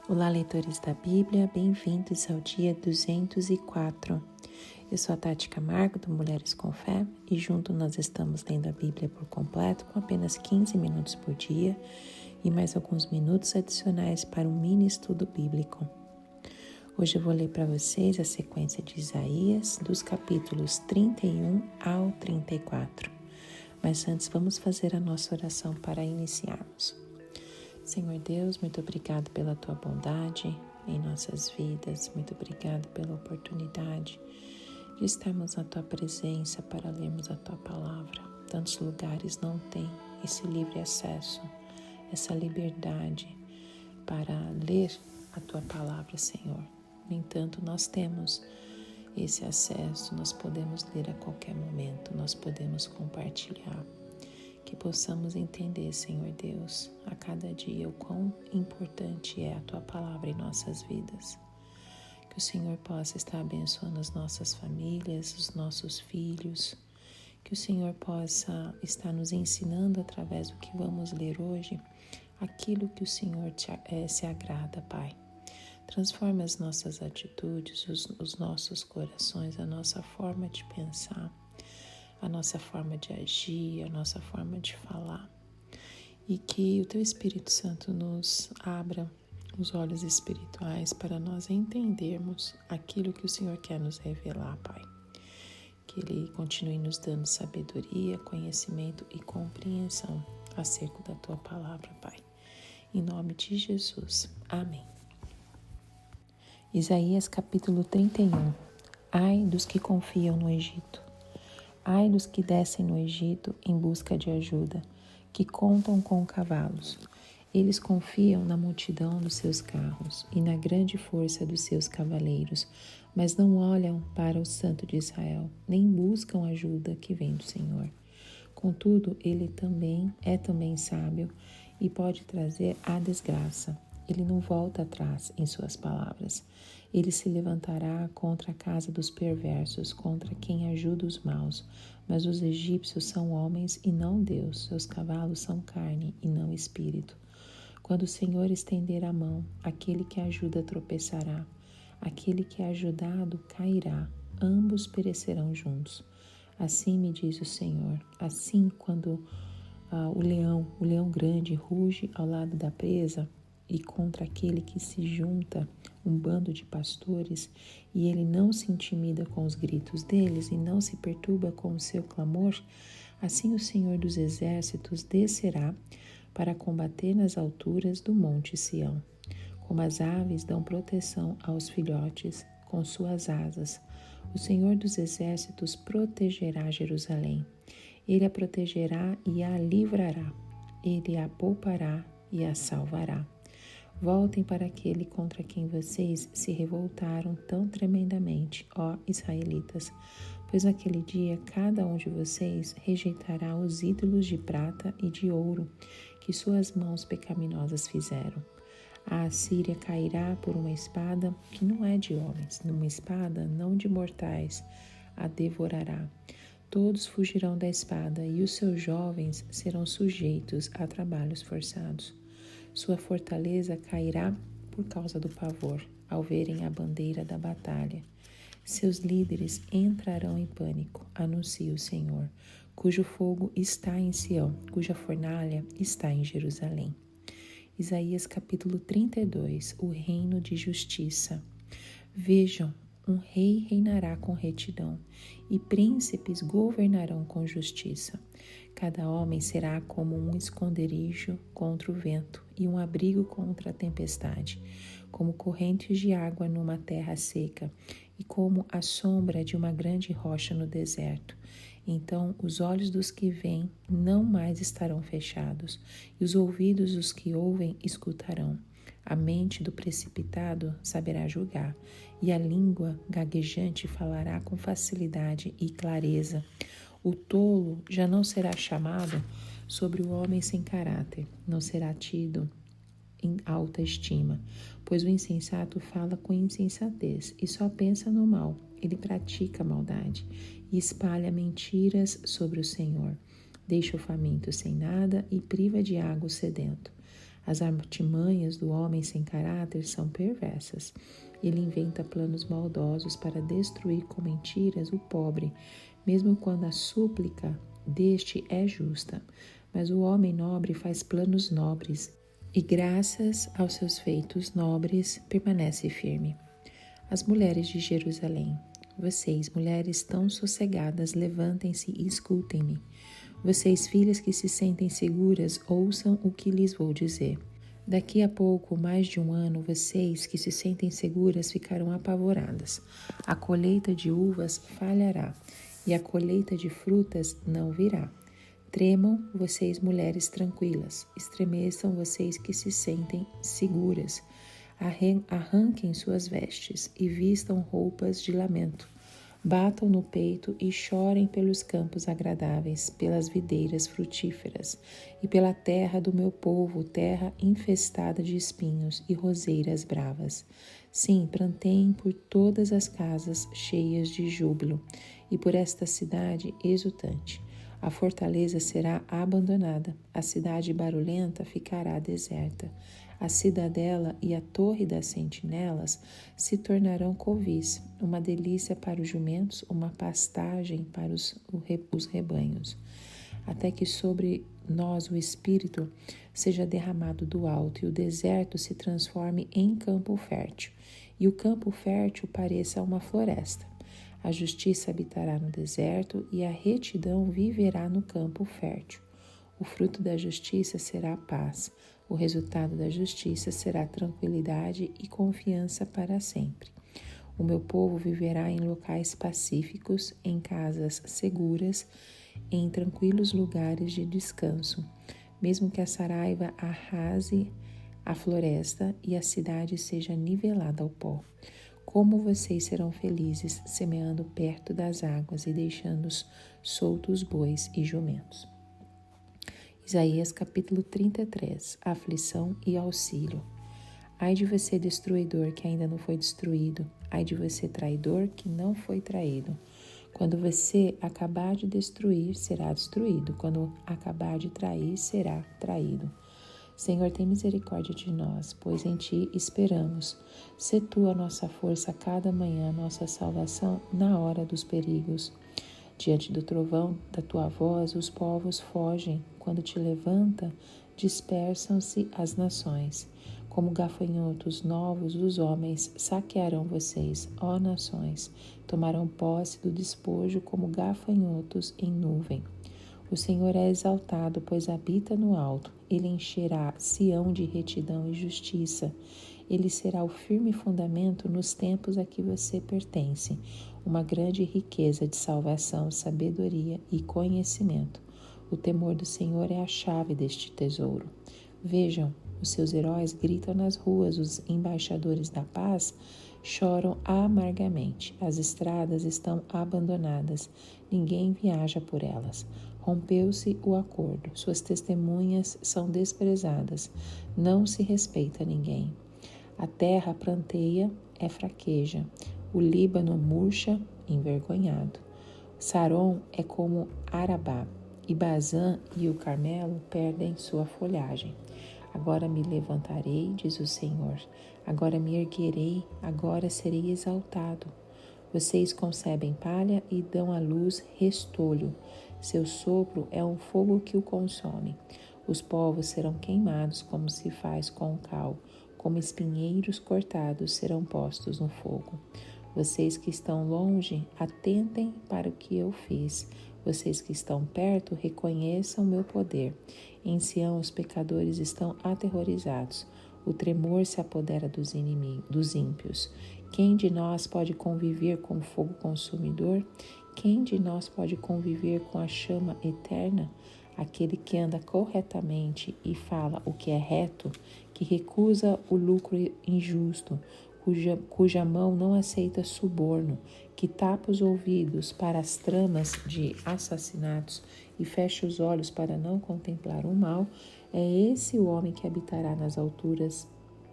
Olá, leitores da Bíblia, bem-vindos ao dia 204. Eu sou a Tati Camargo, do Mulheres com Fé, e junto nós estamos lendo a Bíblia por completo, com apenas 15 minutos por dia e mais alguns minutos adicionais para um mini estudo bíblico. Hoje eu vou ler para vocês a sequência de Isaías, dos capítulos 31 ao 34. Mas antes vamos fazer a nossa oração para iniciarmos. Senhor Deus, muito obrigado pela Tua bondade em nossas vidas, muito obrigado pela oportunidade de estarmos na Tua presença para lermos a Tua palavra. Tantos lugares não têm esse livre acesso, essa liberdade para ler a Tua palavra, Senhor. No entanto, nós temos esse acesso, nós podemos ler a qualquer momento, nós podemos compartilhar. Que possamos entender, Senhor Deus, a cada dia o quão importante é a Tua palavra em nossas vidas. Que o Senhor possa estar abençoando as nossas famílias, os nossos filhos. Que o Senhor possa estar nos ensinando através do que vamos ler hoje, aquilo que o Senhor se agrada, Pai. Transforma as nossas atitudes, os nossos corações, a nossa forma de pensar, a nossa forma de agir, a nossa forma de falar. E que o Teu Espírito Santo nos abra os olhos espirituais para nós entendermos aquilo que o Senhor quer nos revelar, Pai. Que Ele continue nos dando sabedoria, conhecimento e compreensão acerca da Tua palavra, Pai. Em nome de Jesus. Amém. Isaías capítulo 31. Ai dos que confiam no Egito. Ai dos que descem no Egito em busca de ajuda, que contam com cavalos. Eles confiam na multidão dos seus carros e na grande força dos seus cavaleiros, mas não olham para o Santo de Israel, nem buscam ajuda que vem do Senhor. Contudo, ele é também sábio e pode trazer a desgraça. Ele não volta atrás em suas palavras. Ele se levantará contra a casa dos perversos, contra quem ajuda os maus. Mas os egípcios são homens e não Deus. Seus cavalos são carne e não espírito. Quando o Senhor estender a mão, aquele que ajuda tropeçará. Aquele que é ajudado cairá. Ambos perecerão juntos. Assim me diz o Senhor. Assim, quando o leão grande ruge ao lado da presa, e contra aquele que se junta um bando de pastores, e ele não se intimida com os gritos deles e não se perturba com o seu clamor, assim o Senhor dos Exércitos descerá para combater nas alturas do monte Sião. Como as aves dão proteção aos filhotes com suas asas, o Senhor dos Exércitos protegerá Jerusalém. Ele a protegerá e a livrará. Ele a poupará e a salvará. Voltem para aquele contra quem vocês se revoltaram tão tremendamente, ó israelitas, pois naquele dia cada um de vocês rejeitará os ídolos de prata e de ouro que suas mãos pecaminosas fizeram. A Assíria cairá por uma espada que não é de homens, numa espada não de mortais, a devorará. Todos fugirão da espada e os seus jovens serão sujeitos a trabalhos forçados. Sua fortaleza cairá por causa do pavor, ao verem a bandeira da batalha. Seus líderes entrarão em pânico, anuncia o Senhor, cujo fogo está em Sião, cuja fornalha está em Jerusalém. Isaías capítulo 32, o reino de justiça. Vejam, um rei reinará com retidão, e príncipes governarão com justiça. Cada homem será como um esconderijo contra o vento e um abrigo contra a tempestade, como correntes de água numa terra seca e como a sombra de uma grande rocha no deserto. Então os olhos dos que veem não mais estarão fechados, e os ouvidos dos que ouvem escutarão. A mente do precipitado saberá julgar, e a língua gaguejante falará com facilidade e clareza. O tolo já não será chamado sobre o homem sem caráter, não será tido em alta estima, pois o insensato fala com insensatez e só pensa no mal. Ele pratica maldade e espalha mentiras sobre o Senhor. Deixa o faminto sem nada e priva de água o sedento. As artimanhas do homem sem caráter são perversas. Ele inventa planos maldosos para destruir com mentiras o pobre, mesmo quando a súplica deste é justa. Mas o homem nobre faz planos nobres e, graças aos seus feitos nobres, permanece firme. As mulheres de Jerusalém. Vocês, mulheres tão sossegadas, levantem-se e escutem-me. Vocês, filhas que se sentem seguras, ouçam o que lhes vou dizer. Daqui a pouco, mais de um ano, vocês que se sentem seguras ficarão apavoradas. A colheita de uvas falhará e a colheita de frutas não virá. Tremam vocês, mulheres tranquilas, estremeçam vocês que se sentem seguras. Arranquem suas vestes e vistam roupas de lamento. Batam no peito e chorem pelos campos agradáveis, pelas videiras frutíferas e pela terra do meu povo, terra infestada de espinhos e roseiras bravas. Sim, pranteiem por todas as casas cheias de júbilo e por esta cidade exultante. A fortaleza será abandonada, a cidade barulhenta ficará deserta. A cidadela e a torre das sentinelas se tornarão covis, uma delícia para os jumentos, uma pastagem para os rebanhos. Até que sobre nós o Espírito seja derramado do alto e o deserto se transforme em campo fértil, e o campo fértil pareça uma floresta. A justiça habitará no deserto e a retidão viverá no campo fértil. O fruto da justiça será a paz. O resultado da justiça será tranquilidade e confiança para sempre. O meu povo viverá em locais pacíficos, em casas seguras, em tranquilos lugares de descanso, mesmo que a saraiva arrase a floresta e a cidade seja nivelada ao pó. Como vocês serão felizes semeando perto das águas e deixando soltos bois e jumentos. Isaías capítulo 33, aflição e auxílio. Ai de você, destruidor, que ainda não foi destruído. Ai de você, traidor, que não foi traído. Quando você acabar de destruir, será destruído. Quando acabar de trair, será traído. Senhor, tem misericórdia de nós, pois em Ti esperamos. Sê Tu a nossa força a cada manhã, nossa salvação na hora dos perigos. Diante do trovão da Tua voz, os povos fogem. Quando Te levanta, dispersam-se as nações. Como gafanhotos novos, os homens saquearão vocês, ó nações. Tomarão posse do despojo como gafanhotos em nuvem. O Senhor é exaltado, pois habita no alto. Ele encherá Sião de retidão e justiça. Ele será o firme fundamento nos tempos a que você pertence, uma grande riqueza de salvação, sabedoria e conhecimento. O temor do Senhor é a chave deste tesouro. Vejam, os seus heróis gritam nas ruas, os embaixadores da paz choram amargamente. As estradas estão abandonadas, ninguém viaja por elas. Rompeu-se o acordo, suas testemunhas são desprezadas, não se respeita ninguém. A terra pranteia, é fraqueja, o Líbano murcha, envergonhado. Saron é como Arabá, e Bazã e o Carmelo perdem sua folhagem. Agora me levantarei, diz o Senhor, agora me erguerei, agora serei exaltado. Vocês concebem palha e dão à luz restolho. Seu sopro é um fogo que o consome. Os povos serão queimados como se faz com cal, como espinheiros cortados serão postos no fogo. Vocês que estão longe, atentem para o que eu fiz. Vocês que estão perto, reconheçam o meu poder. Em Sião, os pecadores estão aterrorizados. O tremor se apodera dos inimigos, dos ímpios. Quem de nós pode conviver com o fogo consumidor? Quem de nós pode conviver com a chama eterna? Aquele que anda corretamente e fala o que é reto, que recusa o lucro injusto, cuja mão não aceita suborno, que tapa os ouvidos para as tramas de assassinatos e fecha os olhos para não contemplar o mal, é esse o homem que habitará nas alturas.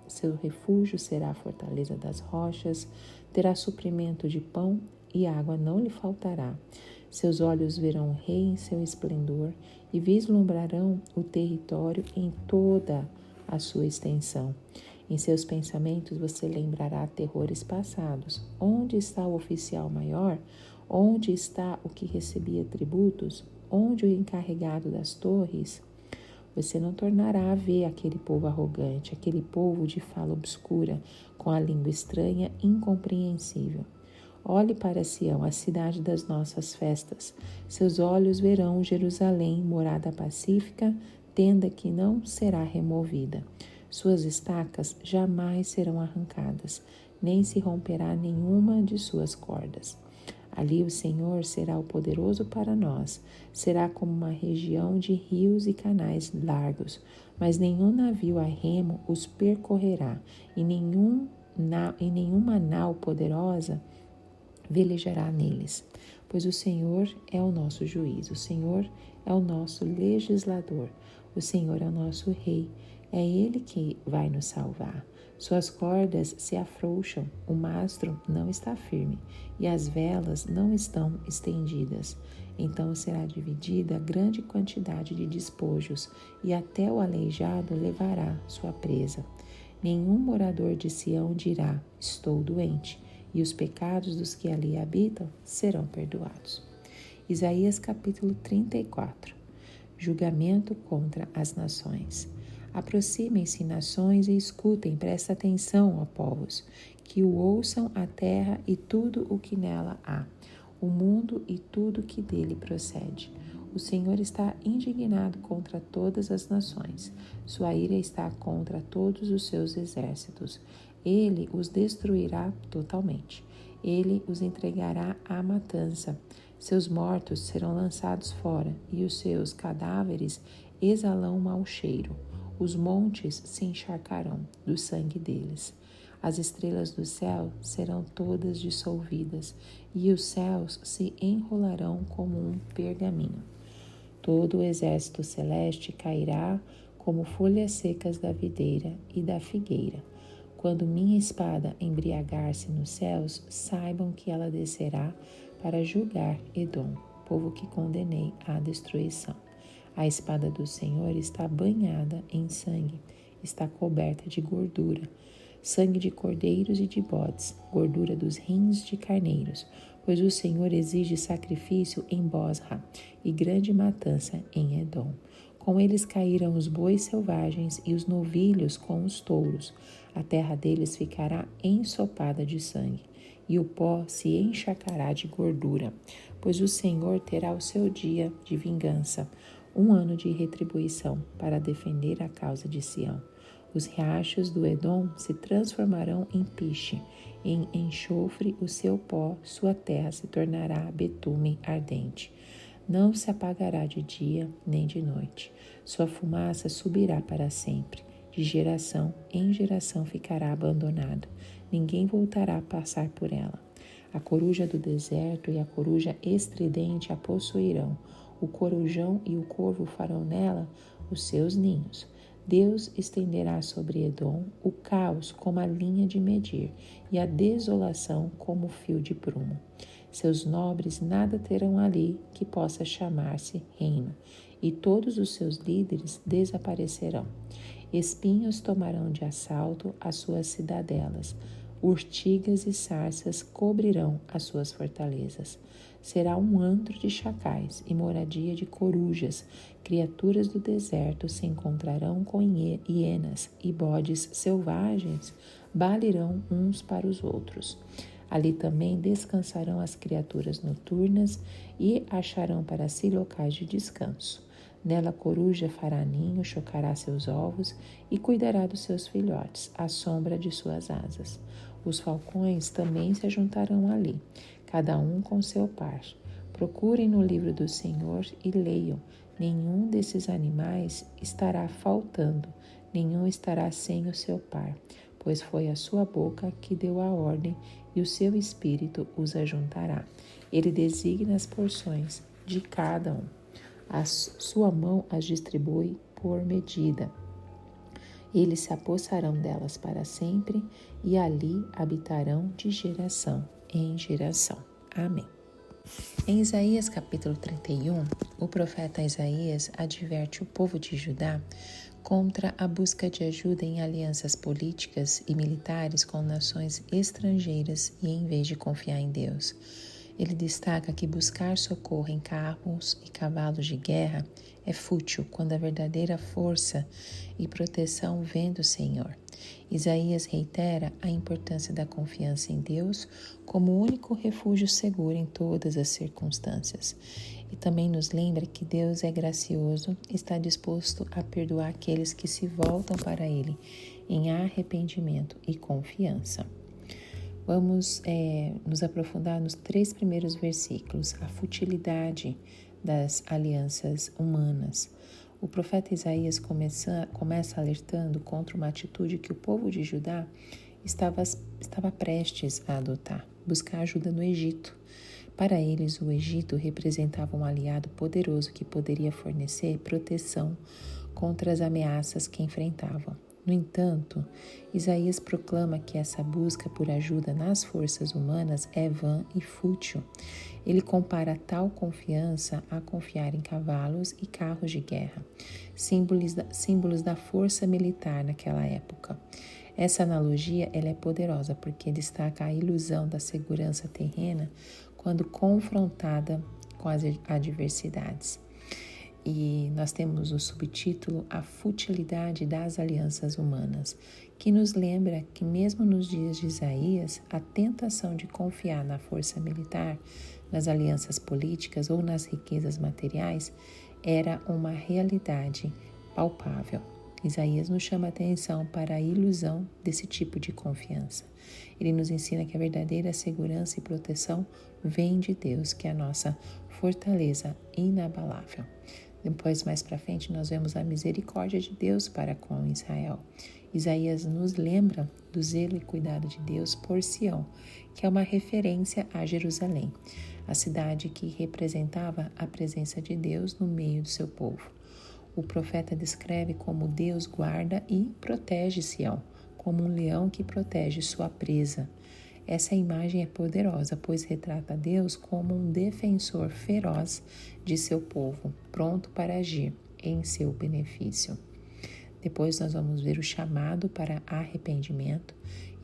Seu refúgio será a fortaleza das rochas, terá suprimento de pão e água não lhe faltará. Seus olhos verão o rei em seu esplendor e vislumbrarão o território em toda a sua extensão. Em seus pensamentos você lembrará terrores passados. Onde está o oficial maior? Onde está o que recebia tributos? Onde o encarregado das torres? Você não tornará a ver aquele povo arrogante, aquele povo de fala obscura, com a língua estranha e incompreensível. Olhe para Sião, a cidade das nossas festas. Seus olhos verão Jerusalém, morada pacífica, tenda que não será removida. Suas estacas jamais serão arrancadas, nem se romperá nenhuma de suas cordas. Ali o Senhor será o poderoso para nós, será como uma região de rios e canais largos, mas nenhum navio a remo os percorrerá, e nenhuma nau poderosa velejará neles, pois o Senhor é o nosso juiz, o Senhor é o nosso legislador, o Senhor é o nosso rei, é Ele que vai nos salvar. Suas cordas se afrouxam, o mastro não está firme e as velas não estão estendidas. Então será dividida grande quantidade de despojos e até o aleijado levará sua presa. Nenhum morador de Sião dirá, estou doente, e os pecados dos que ali habitam serão perdoados. Isaías capítulo 34. Julgamento contra as nações. Aproximem-se, nações, e escutem, presta atenção, ó povos, que o ouçam a terra e tudo o que nela há, o mundo e tudo que dele procede. O Senhor está indignado contra todas as nações. Sua ira está contra todos os seus exércitos. Ele os destruirá totalmente. Ele os entregará à matança. Seus mortos serão lançados fora, e os seus cadáveres exalam mau cheiro. Os montes se encharcarão do sangue deles. As estrelas do céu serão todas dissolvidas, e os céus se enrolarão como um pergaminho. Todo o exército celeste cairá como folhas secas da videira e da figueira. Quando minha espada embriagar-se nos céus, saibam que ela descerá para julgar Edom, povo que condenei à destruição. A espada do Senhor está banhada em sangue, está coberta de gordura, sangue de cordeiros e de bodes, gordura dos rins de carneiros, pois o Senhor exige sacrifício em Bosra e grande matança em Edom. Com eles caíram os bois selvagens e os novilhos com os touros. A terra deles ficará ensopada de sangue, e o pó se encharcará de gordura, pois o Senhor terá o seu dia de vingança, um ano de retribuição para defender a causa de Sião. Os riachos do Edom se transformarão em piche, em enxofre o seu pó, sua terra se tornará betume ardente. Não se apagará de dia nem de noite. Sua fumaça subirá para sempre. De geração em geração ficará abandonada. Ninguém voltará a passar por ela. A coruja do deserto e a coruja estridente a possuirão. O corujão e o corvo farão nela os seus ninhos. Deus estenderá sobre Edom o caos como a linha de medir e a desolação como o fio de prumo. Seus nobres nada terão ali que possa chamar-se reino, e todos os seus líderes desaparecerão. Espinhos tomarão de assalto as suas cidadelas, urtigas e sarças cobrirão as suas fortalezas. Será um antro de chacais e moradia de corujas. Criaturas do deserto se encontrarão com hienas, e bodes selvagens balirão uns para os outros. Ali também descansarão as criaturas noturnas e acharão para si locais de descanso. Nela a coruja fará ninho, chocará seus ovos e cuidará dos seus filhotes, à sombra de suas asas. Os falcões também se ajuntarão ali, cada um com seu par. Procurem no livro do Senhor e leiam. Nenhum desses animais estará faltando, nenhum estará sem o seu par, pois foi a sua boca que deu a ordem e o seu espírito os ajuntará. Ele designa as porções de cada um. A sua mão as distribui por medida. Eles se apossarão delas para sempre e ali habitarão de geração em geração. Amém. Em Isaías capítulo 31, o profeta Isaías adverte o povo de Judá contra a busca de ajuda em alianças políticas e militares com nações estrangeiras e em vez de confiar em Deus. Ele destaca que buscar socorro em carros e cavalos de guerra é fútil quando a verdadeira força e proteção vem do Senhor. Isaías reitera a importância da confiança em Deus como o único refúgio seguro em todas as circunstâncias. E também nos lembra que Deus é gracioso e está disposto a perdoar aqueles que se voltam para Ele em arrependimento e confiança. Vamos nos aprofundar nos 3 primeiros versículos, a futilidade das alianças humanas. O profeta Isaías começa alertando contra uma atitude que o povo de Judá estava prestes a adotar, buscar ajuda no Egito. Para eles, o Egito representava um aliado poderoso que poderia fornecer proteção contra as ameaças que enfrentavam. No entanto, Isaías proclama que essa busca por ajuda nas forças humanas é vã e fútil. Ele compara tal confiança a confiar em cavalos e carros de guerra, símbolos da força militar naquela época. Essa analogia ela é poderosa porque destaca a ilusão da segurança terrena quando confrontada com as adversidades. E nós temos o subtítulo A Futilidade das Alianças Humanas, que nos lembra que mesmo nos dias de Isaías, a tentação de confiar na força militar, nas alianças políticas ou nas riquezas materiais era uma realidade palpável. Isaías nos chama a atenção para a ilusão desse tipo de confiança. Ele nos ensina que a verdadeira segurança e proteção vem de Deus, que é a nossa fortaleza inabalável. Depois, mais para frente, nós vemos a misericórdia de Deus para com Israel. Isaías nos lembra do zelo e cuidado de Deus por Sião, que é uma referência a Jerusalém, a cidade que representava a presença de Deus no meio do seu povo. O profeta descreve como Deus guarda e protege Sião, como um leão que protege sua presa. Essa imagem é poderosa, pois retrata Deus como um defensor feroz de seu povo, pronto para agir em seu benefício. Depois nós vamos ver o chamado para arrependimento.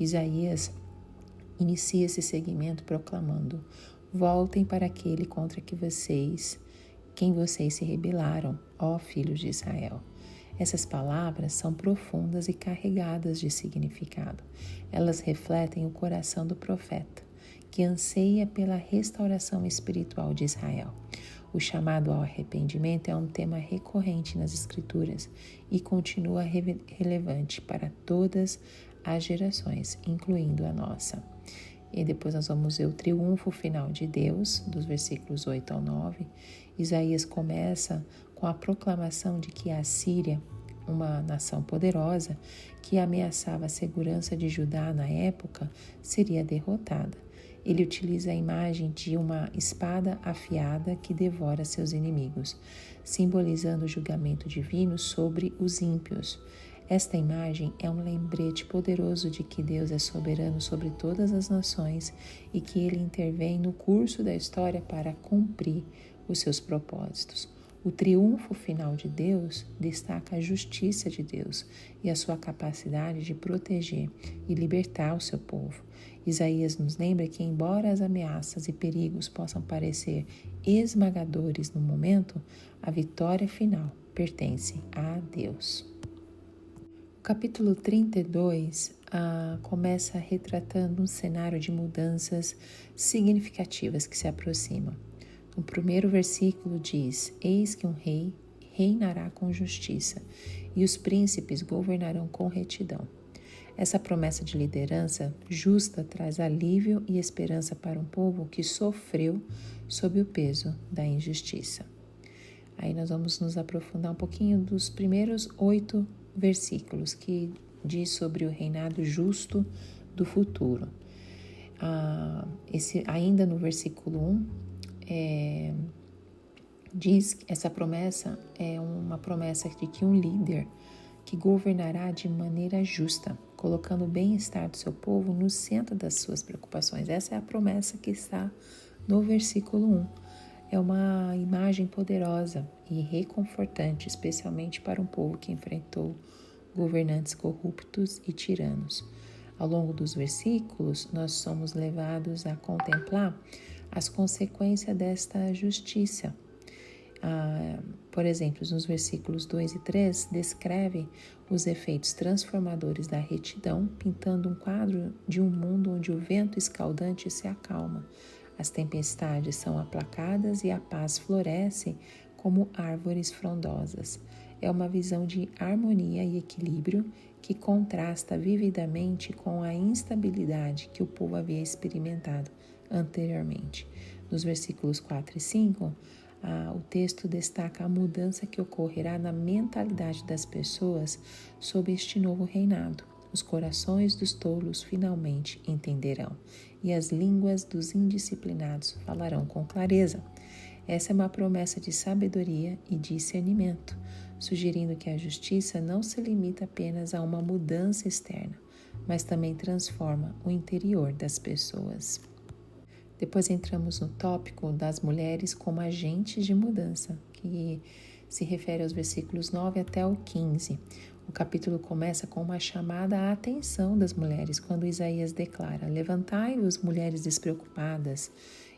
Isaías inicia esse segmento proclamando: voltem para aquele contra quem vocês se rebelaram, ó filhos de Israel. Essas palavras são profundas e carregadas de significado. Elas refletem o coração do profeta, que anseia pela restauração espiritual de Israel. O chamado ao arrependimento é um tema recorrente nas Escrituras e continua relevante para todas as gerações, incluindo a nossa. E depois nós vamos ver o triunfo final de Deus, dos versículos 8 ao 9. Isaías começa com a proclamação de que a Síria, uma nação poderosa que ameaçava a segurança de Judá na época, seria derrotada. Ele utiliza a imagem de uma espada afiada que devora seus inimigos, simbolizando o julgamento divino sobre os ímpios. Esta imagem é um lembrete poderoso de que Deus é soberano sobre todas as nações e que Ele intervém no curso da história para cumprir os seus propósitos. O triunfo final de Deus destaca a justiça de Deus e a sua capacidade de proteger e libertar o seu povo. Isaías nos lembra que, embora as ameaças e perigos possam parecer esmagadores no momento, a vitória final pertence a Deus. O capítulo 32 começa retratando um cenário de mudanças significativas que se aproximam. O primeiro versículo diz: eis que um rei reinará com justiça e os príncipes governarão com retidão. Essa promessa de liderança justa traz alívio e esperança para um povo que sofreu sob o peso da injustiça. Aí nós vamos nos aprofundar um pouquinho dos primeiros 8 versículos que diz sobre o reinado justo do futuro. Ainda no versículo 1, diz que essa promessa é uma promessa de que um líder que governará de maneira justa, colocando o bem-estar do seu povo no centro das suas preocupações. Essa é a promessa que está no versículo 1. É uma imagem poderosa e reconfortante, especialmente para um povo que enfrentou governantes corruptos e tiranos. Ao longo dos versículos, nós somos levados a contemplar as consequências desta justiça. Por exemplo, nos versículos 2 e 3, descreve os efeitos transformadores da retidão, pintando um quadro de um mundo onde o vento escaldante se acalma, as tempestades são aplacadas e a paz floresce como árvores frondosas. É uma visão de harmonia e equilíbrio que contrasta vividamente com a instabilidade que o povo havia experimentado anteriormente. Nos versículos 4 e 5, o texto destaca a mudança que ocorrerá na mentalidade das pessoas sob este novo reinado. Os corações dos tolos finalmente entenderão, e as línguas dos indisciplinados falarão com clareza. Essa é uma promessa de sabedoria e discernimento, sugerindo que a justiça não se limita apenas a uma mudança externa, mas também transforma o interior das pessoas. Depois entramos no tópico das mulheres como agentes de mudança, que se refere aos versículos 9 até o 15. O capítulo começa com uma chamada à atenção das mulheres, quando Isaías declara: levantai-vos, mulheres despreocupadas,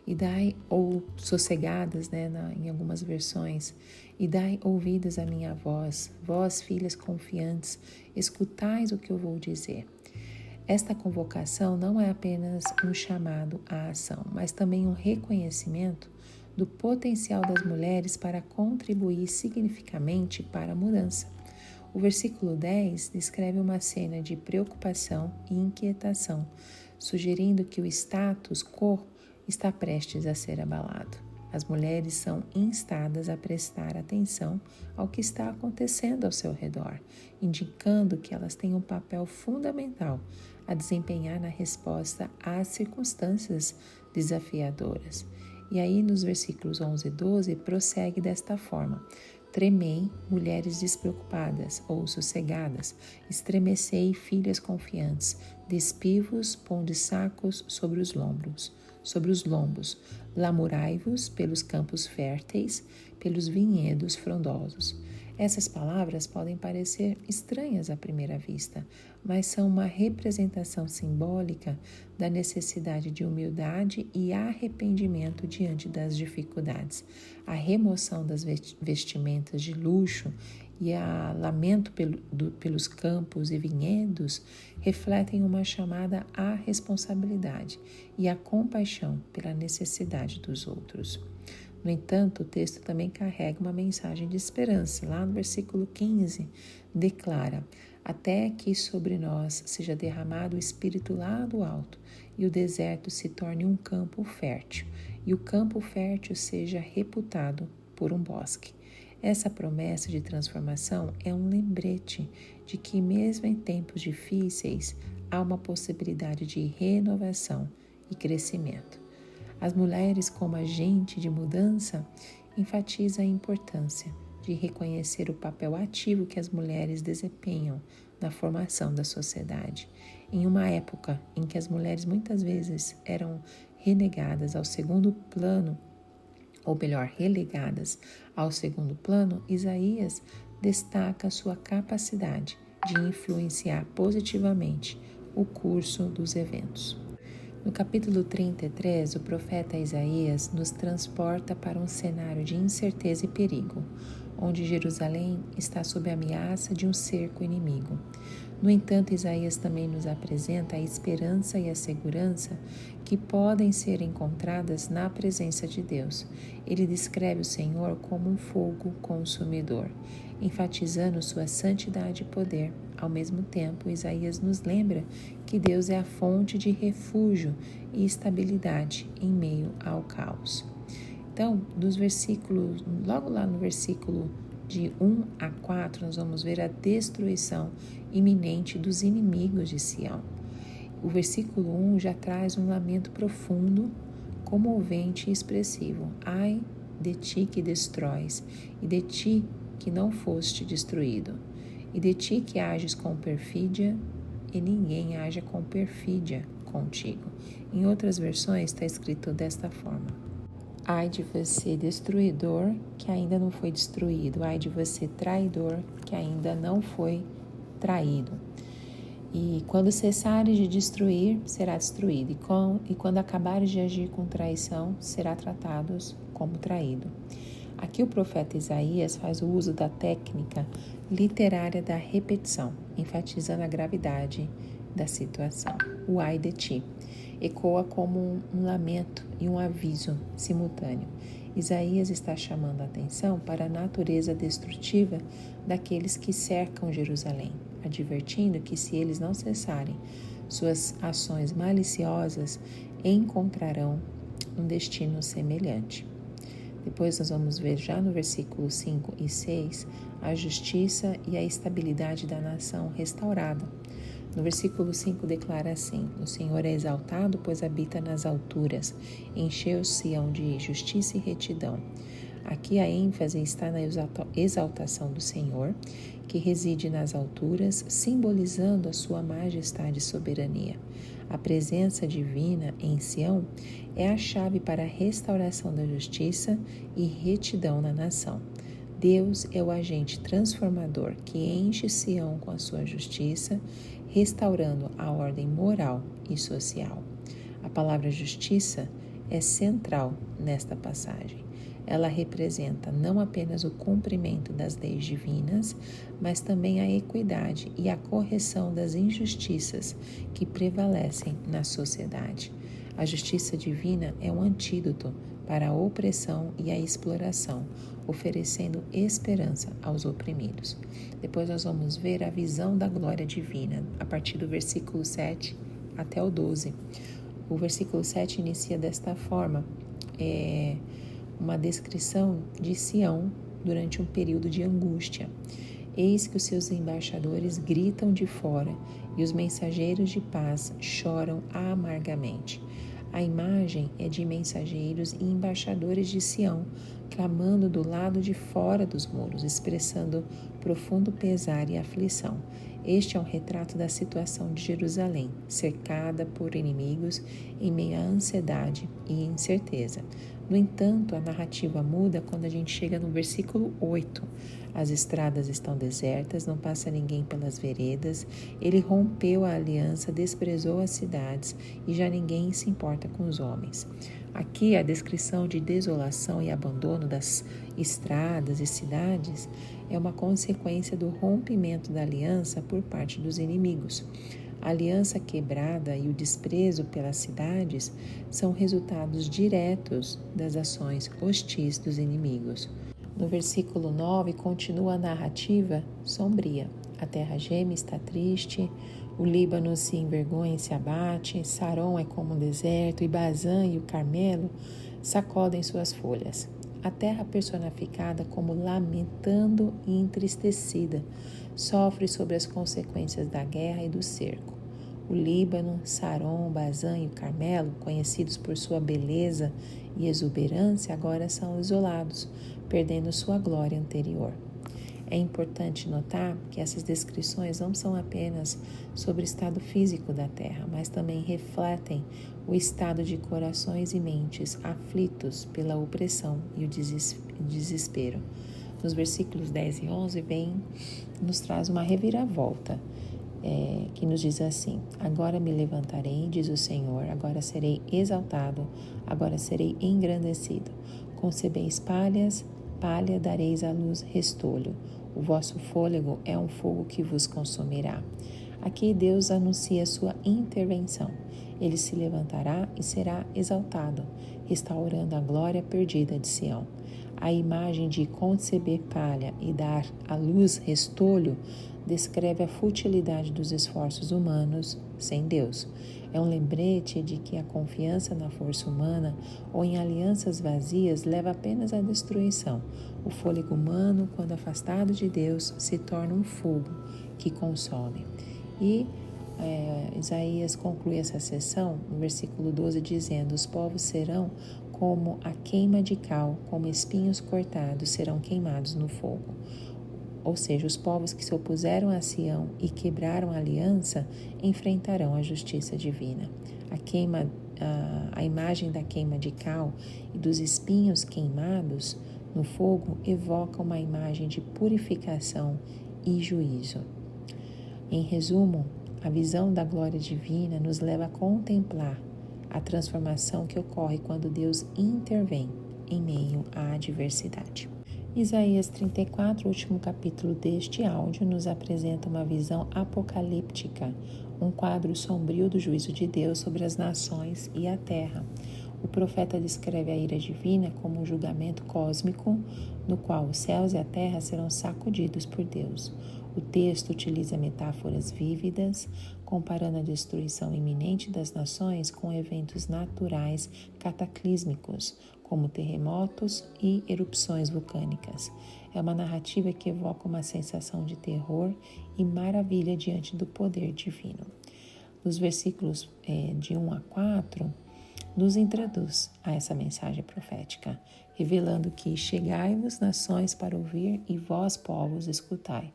e dai, ou sossegadas, em algumas versões, e dai ouvidos à minha voz, vós, filhas confiantes, escutais o que eu vou dizer. Esta convocação não é apenas um chamado à ação, mas também um reconhecimento do potencial das mulheres para contribuir significativamente para a mudança. O versículo 10 descreve uma cena de preocupação e inquietação, sugerindo que o status quo está prestes a ser abalado. As mulheres são instadas a prestar atenção ao que está acontecendo ao seu redor, indicando que elas têm um papel fundamental a desempenhar na resposta às circunstâncias desafiadoras. E aí, nos versículos 11 e 12, prossegue desta forma: tremei, mulheres despreocupadas ou sossegadas, estremecei, filhas confiantes, despivos, ponde sacos sobre os lombos, lamurai-vos pelos campos férteis, pelos vinhedos frondosos. Essas palavras podem parecer estranhas à primeira vista, mas são uma representação simbólica da necessidade de humildade e arrependimento diante das dificuldades. A remoção das vestimentas de luxo e a lamento pelos campos e vinhedos refletem uma chamada à responsabilidade e à compaixão pela necessidade dos outros. No entanto, o texto também carrega uma mensagem de esperança. Lá no versículo 15, declara: até que sobre nós seja derramado o Espírito lá do alto, e o deserto se torne um campo fértil, e o campo fértil seja reputado por um bosque. Essa promessa de transformação é um lembrete de que, mesmo em tempos difíceis, há uma possibilidade de renovação e crescimento. As mulheres como agente de mudança enfatiza a importância de reconhecer o papel ativo que as mulheres desempenham na formação da sociedade. Em uma época em que as mulheres muitas vezes eram renegadas ao segundo plano, ou melhor, relegadas ao segundo plano, Isaías destaca sua capacidade de influenciar positivamente o curso dos eventos. No capítulo 33, o profeta Isaías nos transporta para um cenário de incerteza e perigo, onde Jerusalém está sob a ameaça de um cerco inimigo. No entanto, Isaías também nos apresenta a esperança e a segurança que podem ser encontradas na presença de Deus. Ele descreve o Senhor como um fogo consumidor, enfatizando sua santidade e poder. Ao mesmo tempo, Isaías nos lembra que Deus é a fonte de refúgio e estabilidade em meio ao caos. Então, logo lá no versículo de 1 a 4, nós vamos ver a destruição iminente dos inimigos de Sião. O versículo 1 já traz um lamento profundo, comovente e expressivo. Ai de ti que destróis, e de ti que não foste destruído, e de ti que ages com perfídia, e ninguém haja com perfídia contigo. Em outras versões está escrito desta forma: Ai de você, destruidor, que ainda não foi destruído. Ai de você, traidor, que ainda não foi traído. E quando cessares de destruir, será destruído. E quando acabares de agir com traição, será tratado como traído. Aqui o profeta Isaías faz o uso da técnica literária da repetição, enfatizando a gravidade da situação. O ai de ti ecoa como um lamento e um aviso simultâneo. Isaías está chamando a atenção para a natureza destrutiva daqueles que cercam Jerusalém, advertindo que se eles não cessarem suas ações maliciosas, encontrarão um destino semelhante. Depois nós vamos ver já no versículo 5 e 6 a justiça e a estabilidade da nação restaurada. No versículo 5 declara assim: o Senhor é exaltado, pois habita nas alturas, encheu Sião de justiça e retidão. Aqui a ênfase está na exaltação do Senhor, que reside nas alturas, simbolizando a sua majestade e soberania. A presença divina em Sião é a chave para a restauração da justiça e retidão na nação. Deus é o agente transformador que enche Sião com a sua justiça, restaurando a ordem moral e social. A palavra justiça é central nesta passagem. Ela representa não apenas o cumprimento das leis divinas, mas também a equidade e a correção das injustiças que prevalecem na sociedade. A justiça divina é um antídoto para a opressão e a exploração, oferecendo esperança aos oprimidos. Depois nós vamos ver a visão da glória divina, a partir do versículo 7 até o 12. O versículo 7 inicia desta forma, uma descrição de Sião durante um período de angústia. Eis que os seus embaixadores gritam de fora e os mensageiros de paz choram amargamente. A imagem é de mensageiros e embaixadores de Sião, clamando do lado de fora dos muros, expressando profundo pesar e aflição. Este é um retrato da situação de Jerusalém, cercada por inimigos em meio à ansiedade e incerteza. No entanto, a narrativa muda quando a gente chega no versículo 8. As estradas estão desertas, não passa ninguém pelas veredas. Ele rompeu a aliança, desprezou as cidades e já ninguém se importa com os homens. Aqui a descrição de desolação e abandono das estradas e cidades é uma consequência do rompimento da aliança por parte dos inimigos. A aliança quebrada e o desprezo pelas cidades são resultados diretos das ações hostis dos inimigos. No versículo 9 continua a narrativa sombria. A terra geme, está triste, o Líbano se envergonha e se abate, Saron é como um deserto, e Bazã e o Carmelo sacodem suas folhas. A terra personificada como lamentando e entristecida, sofre sobre as consequências da guerra e do cerco. O Líbano, Saron, Bazã e o Carmelo, conhecidos por sua beleza e exuberância, agora são isolados, perdendo sua glória anterior. É importante notar que essas descrições não são apenas sobre o estado físico da terra, mas também refletem o estado de corações e mentes aflitos pela opressão e o desespero. Nos versículos 10 e 11 nos traz uma reviravolta, que nos diz assim: agora me levantarei, diz o Senhor, agora serei exaltado, agora serei engrandecido. Concebeis palha dareis à luz restolho. O vosso fôlego é um fogo que vos consumirá. Aqui Deus anuncia sua intervenção. Ele se levantará e será exaltado, restaurando a glória perdida de Sião. A imagem de conceber palha e dar à luz restolho descreve a futilidade dos esforços humanos sem Deus. É um lembrete de que a confiança na força humana ou em alianças vazias leva apenas à destruição. O fôlego humano, quando afastado de Deus, se torna um fogo que consome. E Isaías conclui essa sessão no versículo 12 dizendo: os povos serão como a queima de cal, como espinhos cortados serão queimados no fogo. ou seja, os povos que se opuseram a Sião e quebraram a aliança, enfrentarão a justiça divina. A imagem da queima de cal e dos espinhos queimados no fogo evoca uma imagem de purificação e juízo. Em resumo, a visão da glória divina nos leva a contemplar a transformação que ocorre quando Deus intervém em meio à adversidade. Isaías 34, último capítulo deste áudio, nos apresenta uma visão apocalíptica, um quadro sombrio do juízo de Deus sobre as nações e a terra. O profeta descreve a ira divina como um julgamento cósmico, no qual os céus e a terra serão sacudidos por Deus. O texto utiliza metáforas vívidas, comparando a destruição iminente das nações com eventos naturais cataclísmicos, como terremotos e erupções vulcânicas. É uma narrativa que evoca uma sensação de terror e maravilha diante do poder divino. Nos versículos de 1 a 4, nos introduz a essa mensagem profética, revelando que chegai-vos nações para ouvir e vós povos escutai.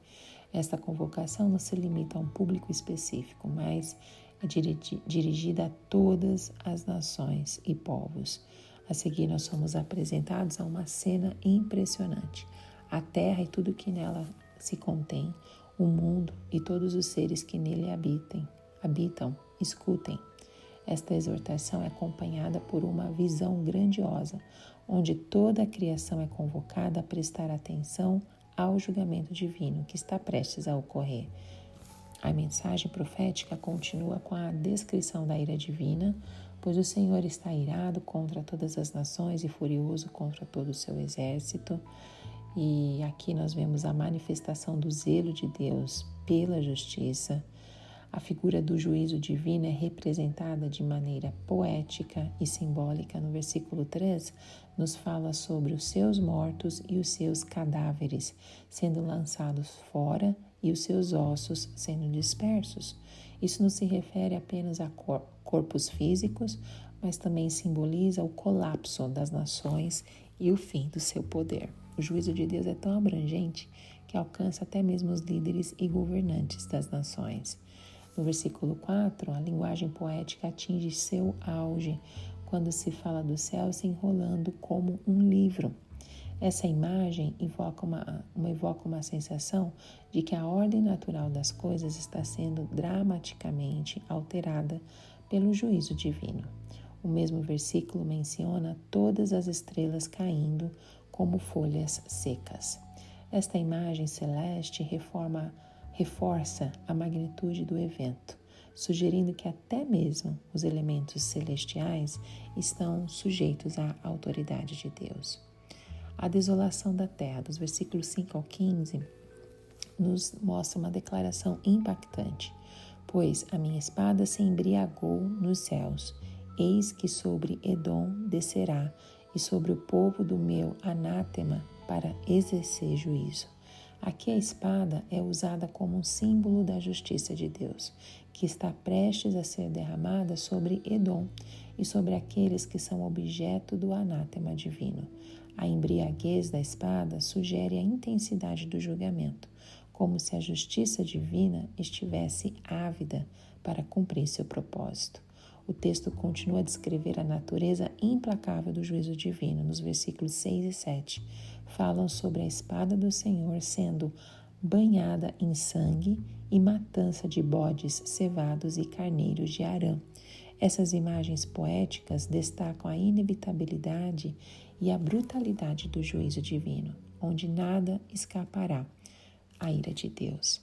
Esta convocação não se limita a um público específico, mas é dirigida a todas as nações e povos. A seguir, nós somos apresentados a uma cena impressionante. A terra e tudo que nela se contém, o mundo e todos os seres que nele habitam, escutem. Esta exortação é acompanhada por uma visão grandiosa, onde toda a criação é convocada a prestar atenção ao julgamento divino que está prestes a ocorrer. A mensagem profética continua com a descrição da ira divina, pois o Senhor está irado contra todas as nações e furioso contra todo o seu exército. E aqui nós vemos a manifestação do zelo de Deus pela justiça. A figura do juízo divino é representada de maneira poética e simbólica. No versículo 3, nos fala sobre os seus mortos e os seus cadáveres sendo lançados fora e os seus ossos sendo dispersos. Isso não se refere apenas a corpos físicos, mas também simboliza o colapso das nações e o fim do seu poder. O juízo de Deus é tão abrangente que alcança até mesmo os líderes e governantes das nações. No versículo 4, a linguagem poética atinge seu auge quando se fala do céu se enrolando como um livro. Essa imagem evoca uma sensação de que a ordem natural das coisas está sendo dramaticamente alterada pelo juízo divino. O mesmo versículo menciona todas as estrelas caindo como folhas secas. Esta imagem celeste reforça a magnitude do evento, sugerindo que até mesmo os elementos celestiais estão sujeitos à autoridade de Deus. A desolação da terra, dos versículos 5 ao 15, nos mostra uma declaração impactante. Pois a minha espada se embriagou nos céus, eis que sobre Edom descerá, e sobre o povo do meu anátema para exercer juízo. Aqui a espada é usada como um símbolo da justiça de Deus, que está prestes a ser derramada sobre Edom e sobre aqueles que são objeto do anátema divino. A embriaguez da espada sugere a intensidade do julgamento, como se a justiça divina estivesse ávida para cumprir seu propósito. O texto continua a descrever a natureza implacável do juízo divino. Nos versículos 6 e 7, falam sobre a espada do Senhor sendo banhada em sangue e matança de bodes cevados e carneiros de Arã. Essas imagens poéticas destacam a inevitabilidade e a brutalidade do juízo divino, onde nada escapará à ira de Deus.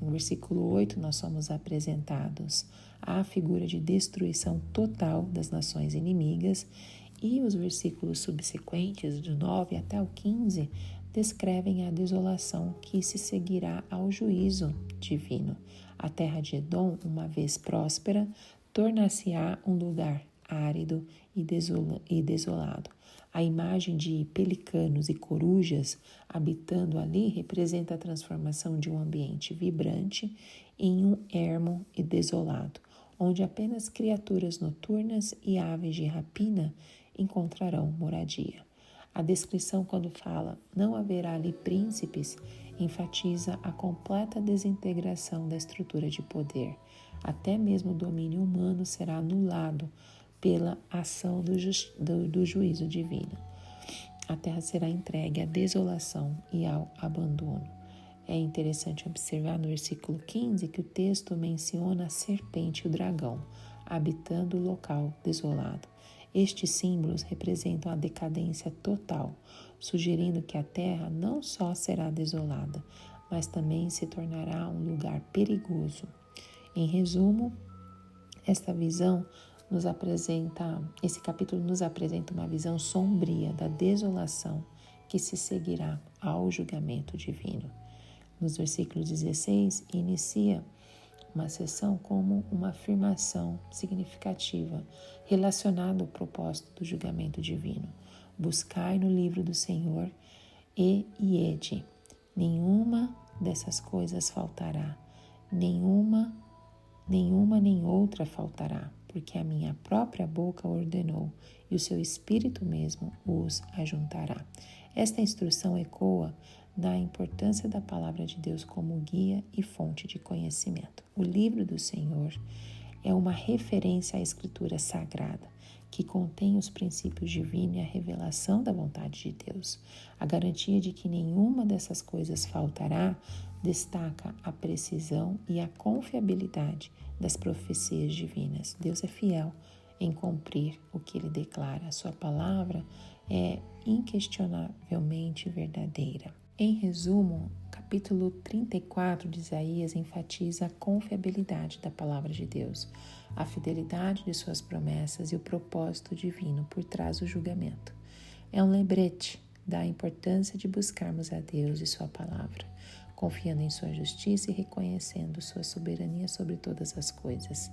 No versículo 8, nós somos apresentados à figura de destruição total das nações inimigas, e os versículos subsequentes, do 9 até o 15, descrevem a desolação que se seguirá ao juízo divino. A terra de Edom, uma vez próspera, tornar-se-á um lugar árido e desolado. A imagem de pelicanos e corujas habitando ali representa a transformação de um ambiente vibrante em um ermo e desolado, onde apenas criaturas noturnas e aves de rapina encontrarão moradia. A descrição, quando fala não haverá ali príncipes, enfatiza a completa desintegração da estrutura de poder. Até mesmo o domínio humano será anulado pela ação do juízo divino. A terra será entregue à desolação e ao abandono. É interessante observar no versículo 15 que o texto menciona a serpente e o dragão, habitando o local desolado. Estes símbolos representam a decadência total, sugerindo que a terra não só será desolada, mas também se tornará um lugar perigoso. Em resumo, esse capítulo nos apresenta uma visão sombria da desolação que se seguirá ao julgamento divino. Nos versículos 16, inicia uma sessão como uma afirmação significativa relacionada ao propósito do julgamento divino. Buscai no livro do Senhor e iede. Nenhuma dessas coisas faltará, nenhuma nem outra faltará, porque a minha própria boca ordenou e o seu espírito mesmo os ajuntará. Esta instrução ecoa da importância da palavra de Deus como guia e fonte de conhecimento. O livro do Senhor é uma referência à Escritura Sagrada, que contém os princípios divinos e a revelação da vontade de Deus. A garantia de que nenhuma dessas coisas faltará destaca a precisão e a confiabilidade das profecias divinas. Deus é fiel em cumprir o que Ele declara. A sua palavra é inquestionavelmente verdadeira. Em resumo, o capítulo 34 de Isaías enfatiza a confiabilidade da palavra de Deus, a fidelidade de suas promessas e o propósito divino por trás do julgamento. É um lembrete da importância de buscarmos a Deus e sua palavra, confiando em sua justiça e reconhecendo sua soberania sobre todas as coisas.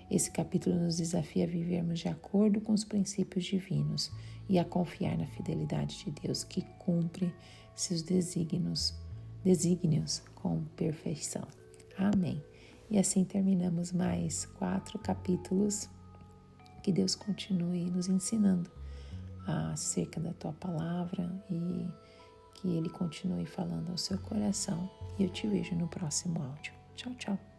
Esse capítulo nos desafia a vivermos de acordo com os princípios divinos e a confiar na fidelidade de Deus, que cumpre seus desígnios com perfeição. Amém. E assim terminamos mais 4 capítulos. Que Deus continue nos ensinando acerca da tua palavra e que Ele continue falando ao seu coração. E eu te vejo no próximo áudio. Tchau, tchau.